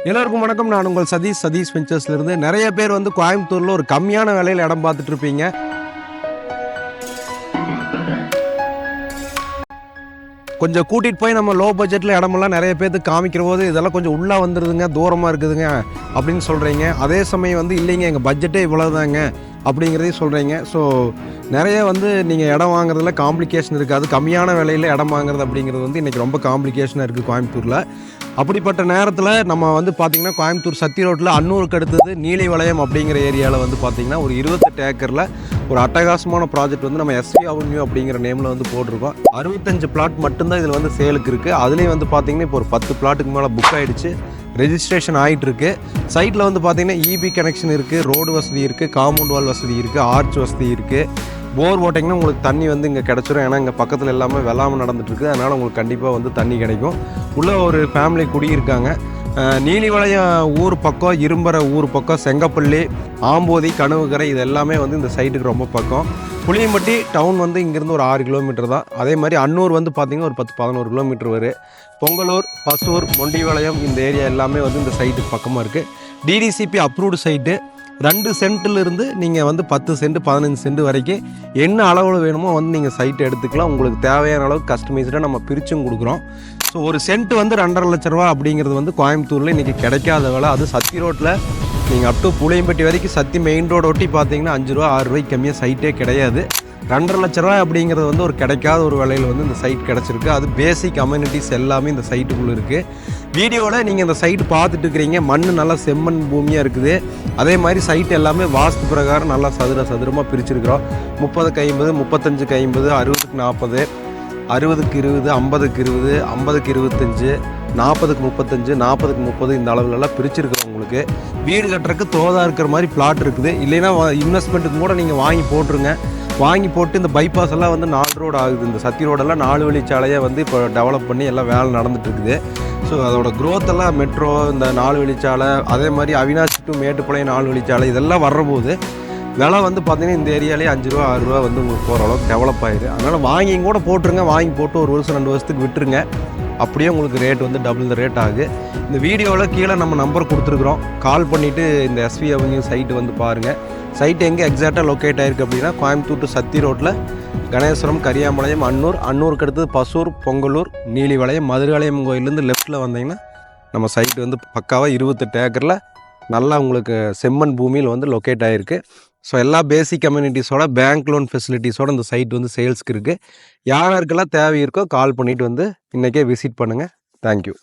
எல்லாருக்கும் வணக்கம். நான் உங்கள் சதீஷ் வெஞ்சர்ஸ்லேருந்து. நிறைய பேர் வந்து கோயம்புத்தூரில் ஒரு கம்மியான விலையில் இடம் பார்த்துட்டு இருப்பீங்க. கொஞ்சம் கூட்டிகிட்டு போய் நம்ம லோ பட்ஜெட்டில் இடமெல்லாம் நிறைய பேருக்கு காமிக்கிற போது இதெல்லாம் கொஞ்சம் உள்ளே வந்துடுதுங்க, தூரமாக இருக்குதுங்க அப்படின்னு சொல்கிறீங்க. அதே சமயம் வந்து இல்லைங்க எங்கள் பட்ஜெட்டே இவ்வளோதாங்க அப்படிங்கிறதையும் சொல்கிறீங்க. ஸோ நிறைய வந்து நீங்கள் இடம் வாங்குறதுல காம்ப்ளிகேஷன் இருக்குது. அது கம்மியான விலையில் இடம் வாங்குறது அப்படிங்கிறது வந்து இன்றைக்கி ரொம்ப காம்ப்ளிகேஷனாக இருக்குது கோயம்புத்தூரில். அப்படிப்பட்ட நேரத்தில் நம்ம வந்து பார்த்திங்கன்னா கோயம்புத்தூர் சத்தி ரோட்டில் அன்னூருக்கு அடுத்தது நீலிவளையம் அப்படிங்கிற ஏரியாவில் வந்து பார்த்திங்கன்னா ஒரு 28 ஏக்கரில் ஒரு அட்டகாசமான ப்ராஜெக்ட் வந்து நம்ம எஸ்வி அவென்யூ அப்படிங்கிற நேமில் வந்து போட்டிருக்கோம். 65 பிளாட் மட்டும்தான் இதில் வந்து சேலுக்கு இருக்குது. அதுலேயும் வந்து பார்த்திங்கன்னா இப்போ ஒரு 10 பிளாட்டுக்கு மேலே புக் ஆகிடுச்சு, ரெஜிஸ்ட்ரேஷன் ஆகிட்டுருக்கு. சைட்டில் வந்து பார்த்திங்கன்னா இபி கனெக்ஷன் இருக்குது, ரோடு வசதி இருக்குது, காம்பவுண்ட் வால் வசதி இருக்குது, ஆர்ச் வசதி இருக்குது. போர் போட்டிங்கன்னா உங்களுக்கு தண்ணி வந்து இங்கே கிடச்சிரும். ஏன்னா இங்கே பக்கத்தில் எல்லாமே வெள்ளாமல் நடந்துகிட்ருக்கு. அதனால் உங்களுக்கு கண்டிப்பாக வந்து தண்ணி கிடைக்கும். உள்ளே ஒரு ஃபேமிலி குடியிருக்காங்க. நீலிவளையம் ஊர் பக்கம், இரும்பர ஊர் பக்கம், செங்கப்பள்ளி, ஆம்போதி, கனவுக்கரை இது எல்லாமே வந்து இந்த சைட்டுக்கு ரொம்ப பக்கம். புளியம்பட்டி டவுன் வந்து இங்கேருந்து ஒரு 6 கிலோமீட்டர் தான். அதே மாதிரி அன்னூர் வந்து பார்த்திங்கன்னா ஒரு 10-11 கிலோமீட்டர் வரும். பொங்கலூர், பசூர், மொண்டிவளையம் இந்த ஏரியா எல்லாமே வந்து இந்த சைட்டுக்கு பக்கமாக இருக்குது. DTCP approved site. 2 சென்ட்டிலிருந்து நீங்கள் வந்து 10 சென்ட் 15 சென்ட் வரைக்கும் என்ன அளவில் வேணுமோ வந்து நீங்கள் சைட்டை எடுத்துக்கலாம். உங்களுக்கு தேவையான அளவுக்கு கஸ்டமைஸ்டாக நம்ம பிரிச்சும் கொடுக்குறோம். ஸோ ஒரு சென்ட் வந்து 2.5 லட்ச ரூபா அப்படிங்கிறது வந்து கோயம்புத்தூரில் இன்றைக்கி கிடைக்காத வேலை. அது சத்தி ரோட்டில் நீங்கள் அப் டு புளியம்பட்டி வரைக்கும் சத்தி மெயின் ரோடு ஒட்டி பார்த்தீங்கன்னா 5 ரூபா 6 ரூபாய்க்கு கம்மியாக சைட்டே கிடையாது. 2.5 லட்ச ரூபா அப்படிங்கிறது வந்து ஒரு கிடைக்காத ஒரு விலையில் வந்து இந்த சைட் கிடச்சிருக்கு. அது பேசிக் அம்யூனிட்டிஸ் எல்லாமே இந்த சைட்டுக்குள்ளே இருக்குது. வீடியோவில் நீங்கள் இந்த சைட்டு பார்த்துட்டு இருக்கிறீங்க. மண் நல்லா செம்மண் பூமியாக இருக்குது. அதே மாதிரி சைட்டு எல்லாமே வாஸ்து பிரகாரம் நல்லா சதுரமாக பிரிச்சுருக்கிறோம். 30க்கு 50, 35க்கு 50, 60க்கு 40, 60க்கு 20, 50க்கு 20, 50க்கு 25, 40க்கு 35, 40க்கு 30 இந்த அளவுலலாம் பிரிச்சுருக்கிறோம். உங்களுக்கு வீடு கட்டுறதுக்கு தோதாக இருக்கிற மாதிரி பிளாட் இருக்குது. இல்லைன்னா இன்வெஸ்ட்மெண்ட்டுக்கு கூட நீங்கள் வாங்கி போட்டுருங்க. வாங்கி போட்டு இந்த பைபாஸ் எல்லாம் வந்து 4 ரோடு ஆகுது. இந்த சத்தி ரோடெல்லாம் 4 வழிச்சாலையாக வந்து இப்போ டெவலப் பண்ணி எல்லாம் வேலை நடந்துட்டு இருக்குது. ஸோ அதோட க்ரோத் எல்லாம் மெட்ரோ, இந்த 4 வழிச்சாலை, அதே மாதிரி அவினாசி டு மேட்டுப்பாளையம் 4 வழிச்சாலை இதெல்லாம் வர்றபோது விலை வந்து பார்த்திங்கன்னா இந்த ஏரியாலே 5 ரூபா 6 ரூபா வந்து உங்களுக்கு போகிற அளவுக்கு டெவலப் ஆயிடுது. அதனால் வாங்கி கூட போட்டுருங்க. வாங்கி போட்டு 1 வருஷம் 2 வருஷத்துக்கு விட்டுருங்க. அப்படியே உங்களுக்கு ரேட் வந்து டபுள் த ரேட் ஆகுது. இந்த வீடியோவில் கீழே நம்ம நம்பர் கொடுத்துருக்குறோம். கால் பண்ணிவிட்டு இந்த எஸ்வி அவென்யூ சைட்டு வந்து பாருங்கள். சைட்டு எங்கே எக்ஸாக்டாக லொக்கேட் ஆகிருக்கு அப்படின்னா கோயம்புத்தூர் டு சத்தி ரோட்டில் கணேஸ்வரம், கரியாம்பாளையம், அன்னூருக்கு அடுத்தது பசூர், பொங்கலூர், நீலிவளையம், மதுரவாளையம் கோயிலேருந்து லெஃப்ட்டில் வந்தீங்கன்னா நம்ம சைட்டு வந்து பக்காவாக 28 ஏக்கரில் நல்லா உங்களுக்கு செம்மண் பூமியில் வந்து லொக்கேட் ஆகிருக்கு. ஸோ எல்லா பேசிக் கம்யூனிட்டிஸோட பேங்க் லோன் ஃபெசிலிட்டிஸோட இந்த சைட் வந்து சேல்ஸ்க்கு இருக்குது. யாருக்கெல்லாம் தேவை இருக்கோ கால் பண்ணிவிட்டு வந்து இன்றைக்கே விசிட் பண்ணுங்கள். தேங்க்யூ.